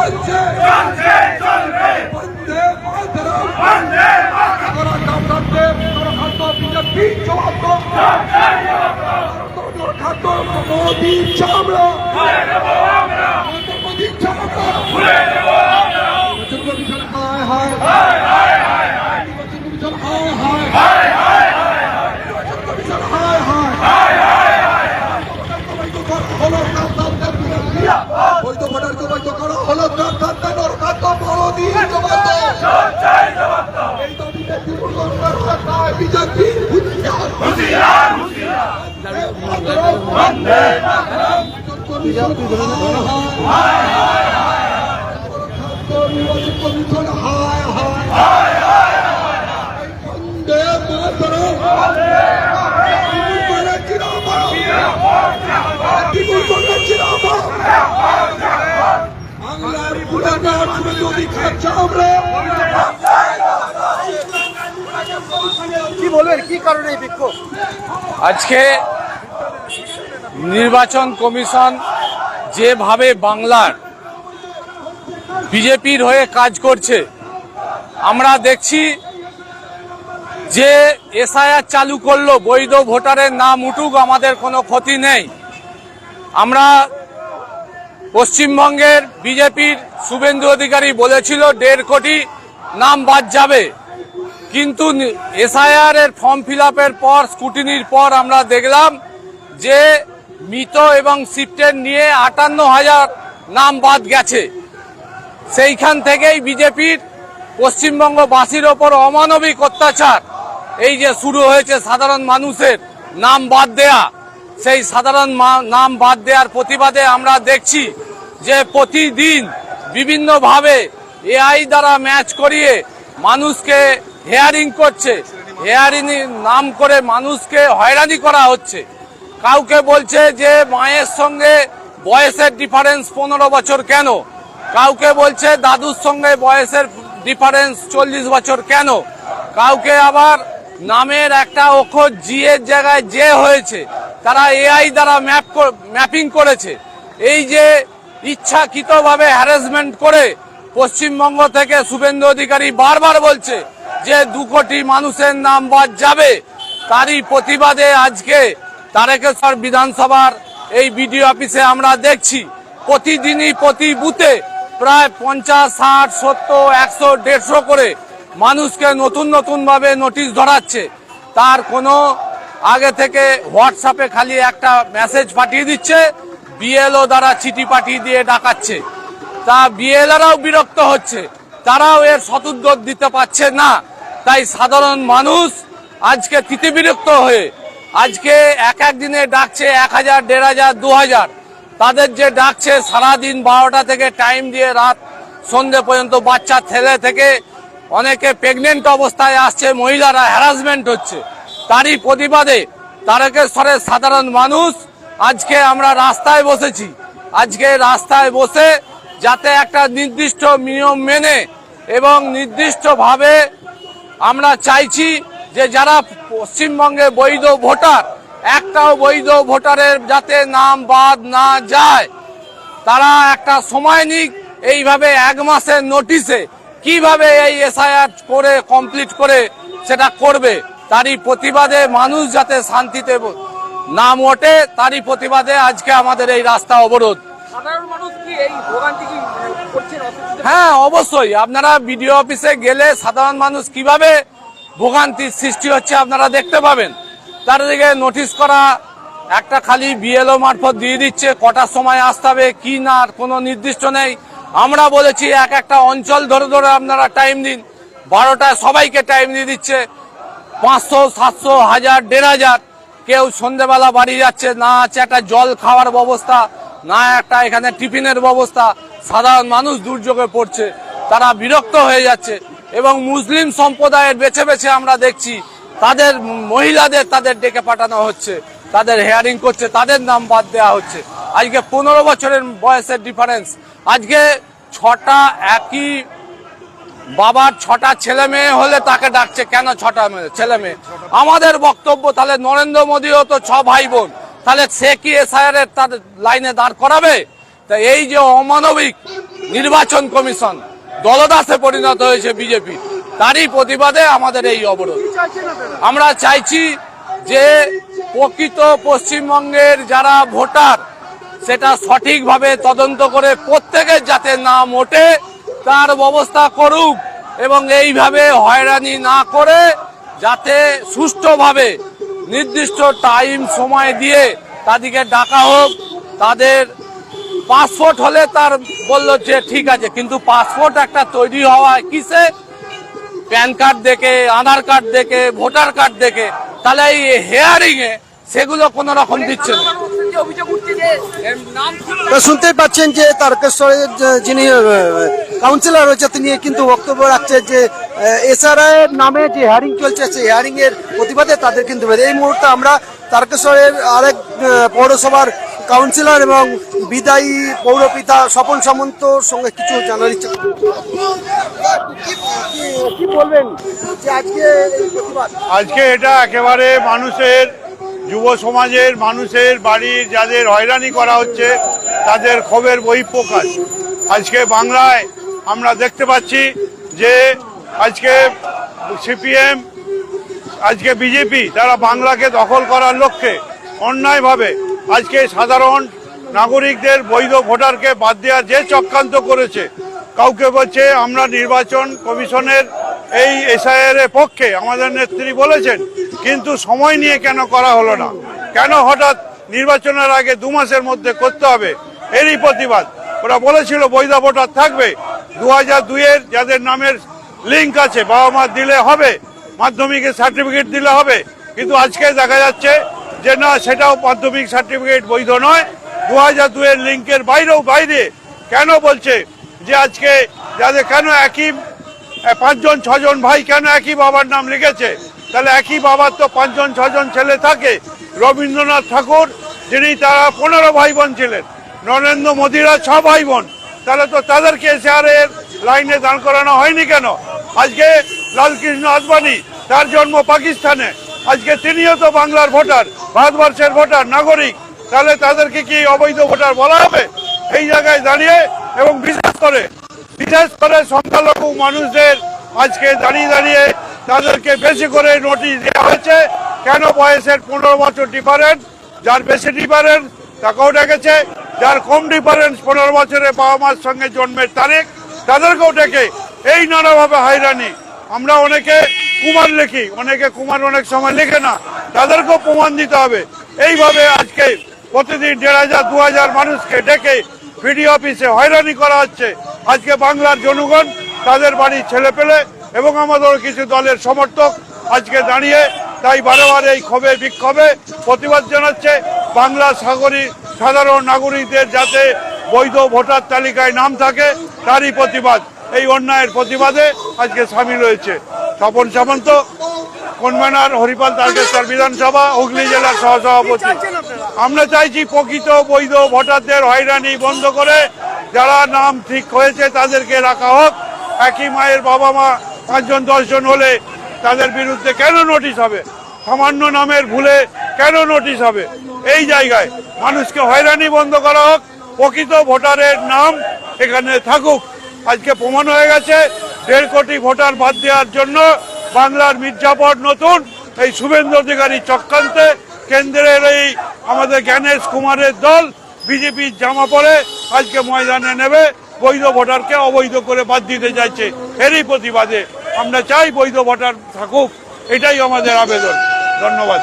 চলছে বন্দে মাতরম তারা কামড়াতে খাদ্য বিজেপি জবাব খাদ্য মোদি চামড়া মোদি চামড়া হায় হায় বৈধ ভোটারকে বৈধ করা হলো এই দাবিতে তৃণমূল কংগ্রেস বিজেপি কমিশন হায় হায় বন্দে মাতরম বাংলার গুণাগার অধিকার চামড়া কি বলবেন, কি কারণে এই বিক্ষোভ? আজকে নির্বাচন কমিশন যেভাবে বাংলার বিজেপির হয়ে কাজ করছে, আমরা দেখছি যে এসআইআর চালু করলো, বৈধ ভোটারের নাম উঠুক, আমাদের কোনো ক্ষতি নেই। আমরা পশ্চিমবঙ্গের বিজেপির শুভেন্দু অধিকারী বলেছিল 1.5 কোটি নাম বাদ যাবে, কিন্তু এসআইআর এর ফর্ম ফিল আপের পর, স্কুটিনির পর আমরা দেখলাম যে মৃত এবং শিফটেড নিয়ে 58,000 নাম বাদ গেছে। সেইখান থেকেই বিজেপির পশ্চিমবঙ্গবাসীর ওপর অমানবিক অত্যাচার এই যে শুরু হয়েছে, সাধারণ মানুষের নাম বাদ দেয়া, সেই সাধারণ নাম বাদ দেওয়ার প্রতিবাদে আমরা দেখছি যে প্রতিদিন বিভিন্নভাবে এআই দ্বারা ম্যাচ করিয়ে মানুষকে হেয়ারিং করছে, হেয়ারিং নাম করে মানুষকে হয়রানি করা হচ্ছে। কাউকে বলছে যে মায়ের সঙ্গে বয়সের ডিফারেন্স 15 বছর কেন, কাউকে বলছে দাদুর সঙ্গে বয়সের ডিফারেন্স 40 বছর কেন, কাউকে আবার নামের একটা অক্ষর জি এর জায়গায় জে হয়েছে, তারা এআই দ্বারা ম্যাপিং করেছে। এই যে ইচ্ছাকৃতভাবে হ্যারাসমেন্ট করে পশ্চিমবঙ্গ থেকে শুভেন্দু অধিকারী বারবার বলছে যে 2 কোটি মানুষের নাম বাদ যাবে, তারই প্রতিবাদে আজকে তারকেশ্বর বিধানসভার এই বিডিও অফিসে আমরা দেখছি প্রতিদিনই প্রতি বুথে প্রায় 50, 60, 70, 100, 150 করে মানুষকে নতুন ভাবে নোটিশ ধরাচ্ছে। তার কোনো আগে থেকে হোয়াটসঅ্যাপে খালি একটা মেসেজ পাঠিয়ে দিচ্ছে, বিএলও দ্বারা চিঠি পাঠিয়ে দিয়ে ডাকাচ্ছে। তা বিএলওরাও বিরক্ত হচ্ছে, তারাও এর সদুত্তর দিতে পারছে না। তাই সাধারণ মানুষ আজকে তিতিবিরক্ত হয়ে আজকে এক দিনে ডাকছে 1000, 1500, 2000। তাদের যে ডাকছে সারাদিন 12টা থেকে টাইম দিয়ে রাত সন্ধে পর্যন্ত, বাচ্চা ছেলে থেকে অনেকে প্রেগনেন্ট অবস্থায় আসছে, মহিলারা হ্যারাসমেন্ট হচ্ছে। তারই প্রতিবাদে তারকেশ্বরের সাধারণ মানুষ আজকে আমরা রাস্তায় বসেছি। আজকে রাস্তায় বসে যাতে একটা নির্দিষ্ট নিয়ম মেনে এবং নির্দিষ্টভাবে আমরা চাইছি যে যারা পশ্চিমবঙ্গে বৈধ ভোটার, একটাও বৈধ ভোটারের যাতে নাম বাদ না যায়, তারা একটা সময় নিক। এইভাবে 1 মাসের নোটিশে কিভাবে এই এসআইআর করে কমপ্লিট করে সেটা করবে, তারই প্রতিবাদে মানুষ যাতে শান্তিতে নাম ওঠে, তারই প্রতিবাদে আজকে আমাদের এই রাস্তা অবরোধ। সাধারণ মানুষ কি এই ভোগান্তি কি করছেন? হ্যাঁ, অবশ্যই আপনারা বিডিও অফিসে গেলে সাধারণ মানুষ কিভাবে ভোগান্তির সৃষ্টি হচ্ছে আপনারা দেখতে পাবেন। তার দিকে নোটিশ করা একটা খালি বিএলও মারফত দিয়ে দিচ্ছে, কটার সময় আসতে হবে কি না কোনো নির্দিষ্ট নেই। আমরা বলেছি একটা অঞ্চল ধরে আপনারা টাইম দিন, 12টায় সবাইকে টাইম দিয়ে দিচ্ছে। 500, 700, 1000, 1500 কেউ সন্ধ্যেবেলা বাড়ি যাচ্ছে, না আছে একটা জল খাওয়ার ব্যবস্থা, না একটা এখানে টিফিনের ব্যবস্থা। সাধারণ মানুষ দুর্যোগে পড়ছে, তারা বিরক্ত হয়ে যাচ্ছে। এবং মুসলিম সম্প্রদায়ের বেছে আমরা দেখছি তাদের মহিলাদের তাদের ডেকে পাঠানো হচ্ছে, তাদের হেয়ারিং করছে, তাদের নাম বাদ দেওয়া হচ্ছে। আজকে 15 বছরের বয়সের ডিফারেন্স, আজকে 6টা একই বাবার 6টা ছেলে মেয়ে হলে তাকে ডাকছে কেন 6টা ছেলে মেয়ে? আমাদের বক্তব্য তাহলে নরেন্দ্র মোদীও তো 6 ভাই বোন, তাহলে সে কি এসআইআর এর তার লাইনে দাঁড় করাবে? তা এই যে অমানবিক নির্বাচন কমিশন দলদাসে পরিণত হয়েছে বিজেপি, তারই প্রতিবাদে আমাদের এই অবরোধ। আমরা চাইছি যে প্রকৃত পশ্চিমবঙ্গের যারা ভোটার সেটা সঠিকভাবে তদন্ত করে প্রত্যেকের যাতে নাম ওঠে তার ব্যবস্থা করুক, এবং এইভাবে হয়রানি না করে যাতে সুষ্ঠুভাবে নির্দিষ্ট টাইম সময় দিয়ে তাদেরকে ডাকা হোক। তাদের পাসপোর্ট হলে তার বললো যে ঠিক আছে, কিন্তু পাসপোর্ট একটা তৈরি হওয়া কিসে? প্যান কার্ড দেখে, আধার কার্ড দেখে, ভোটার কার্ড দেখে। তাহলে এই হেয়ারিং এ সেগুলো কোন রকম দিচ্ছে না। তো শুনতেই পাচ্ছেন যে তারকেশ্বরের যিনি কাউন্সিলর রয়েছে তিনি কিন্তু বক্তব্য রাখছেন যে এসআরআই এর নামে যে হিয়ারিং চলছে সেই হিয়ারিং এর প্রতিবাদে তাদের কিন্তু এই মুহূর্তে আমরা তারকেশ্বরের আরেক পৌরসভার কাউন্সিলর এবং বিদায়ী পৌরপিতা স্বপন সামন্তর সঙ্গে কিছু জানার ইচ্ছা। কি বলবেন যে আজকে এই প্রতিবাদ? আজকে এটা একেবারে মানুষের, যুব সমাজের মানুষের বাড়ির যাদের হয়রানি করা হচ্ছে তাদের ক্ষোভের বহিঃপ্রকাশ। আজকে বাংলায় আমরা দেখতে পাচ্ছি যে আজকে সিপিএম, আজকে বিজেপি তারা বাংলাকে দখল করার লক্ষ্যে অন্যায়ভাবে আজকে সাধারণ নাগরিকদের বৈধ ভোটারকে বাদ দেওয়ার যে চক্রান্ত করেছে। কাউকে বলছে আমরা নির্বাচন কমিশনের এই এসআইআর এর পক্ষে, আমাদের নেত্রী বলেছেন, কিন্তু সময় নিয়ে কেন করা হলো না? কেন হঠাৎ নির্বাচনের আগে 2 মাসের মধ্যে করতে হবে? এরই প্রতিবাদ। ওরা বলেছিল বৈধ ভোটার থাকবে, 2002-এর যাদের নামের লিঙ্ক আছে বাবা মা দিলে হবে, মাধ্যমিকের সার্টিফিকেট দিলে হবে, কিন্তু আজকে দেখা যাচ্ছে যে না, সেটাও মাধ্যমিক সার্টিফিকেট বৈধ নয়। 2002-এর লিঙ্কের বাইরে কেন বলছে যে আজকে যাদের কেন একই 5 জন 6 জন ভাই কেন একই বাবার নাম লিখেছে? তাহলে একই বাবার তো 5 জন 6 জন ছেলে থাকে। রবীন্দ্রনাথ ঠাকুর যিনি তারা 15 ভাই বোন ছিলেন, নরেন্দ্র মোদীরা 6 ভাই বোন, তাহলে তো তাদেরকে এসআইআর লাইনে দাঁড় করানো হয়নি কেন? আজকে লালকৃষ্ণ আদবানি, তার জন্ম পাকিস্তানে, আজকে তিনিও তো বাংলার ভোটার, ভারতবর্ষের ভোটার, নাগরিক, তাহলে তাদেরকে কি অবৈধ ভোটার বলা হবে? এই জায়গায় দাঁড়িয়ে এবং বিশেষ করে সংখ্যালঘু মানুষদের আজকে দাঁড়িয়ে তাদেরকে বেশি করে নোটিশ দেওয়া হয়েছে। কেন? বয়সের 15 বছর ডিফারেন্স, যার বেশি ডিফারেন্স তাকেও ডেকেছে, যার কম ডিফারেন্স 15 বছরের বাবা মার সঙ্গে জন্মের তারিখ তাদেরকেও ডেকে এই নানাভাবে হয়রানি। আমরা অনেকে কুমার লিখি, অনেকে কুমার অনেক সময় লিখে না, তাদেরকেও প্রমাণ দিতে হবে। এইভাবে আজকে প্রতিদিন 1500 2000 মানুষকে ডেকে বিডিও অফিসে হয়রানি করা হচ্ছে। আজকে বাংলার জনগণ, তাদের বাড়ির ছেলেপেলে এবং আমাদের কিছু দলের সমর্থক আজকে দাঁড়িয়ে তাই বারে এই ক্ষোভে বিক্ষোভে প্রতিবাদ জানাচ্ছে। বাংলার সাধারণ নাগরিকদের যাতে বৈধ ভোটার তালিকায় নাম থাকে তারই প্রতিবাদ। এই অন্যায়ের প্রতিবাদে আজকে সামিল হয়েছে স্বপন সামন্ত, কনভেনার হরিপাল তারকেশ্বর বিধানসভা, হুগলি জেলার সহসভাপতি। আমরা চাইছি প্রকৃত বৈধ ভোটারদের হয়রানি বন্ধ করে যারা নাম ঠিক হয়েছে তাদেরকে রাখা হোক। একই মায়ের বাবা মা 5 জন 10 জন হলে তাদের বিরুদ্ধে কেন নোটিশ হবে? সামান্য নামের ভুলে কেন নোটিশ হবে? এই জায়গায় মানুষকে হয়রানি বন্ধ করা হোক, প্রকৃত ভোটারের নাম এখানে থাকুক। আজকে প্রমাণ হয়ে গেছে 1.5 কোটি ভোটার বাদ দেওয়ার জন্য বাংলার মির্জাপুর নতুন এই শুভেন্দু অধিকারী চক্রান্তে কেন্দ্রের এই আমাদের জ্ঞানেশ কুমারের দল বিজেপির জামা পরে আজকে ময়দানে নেবে, বৈধ ভোটারকে অবৈধ করে বাদ দিতে চাইছে। এরই প্রতিবাদে আমরা চাই বৈধ ভোটার থাকুক, এটাই আমাদের আবেদন। ধন্যবাদ।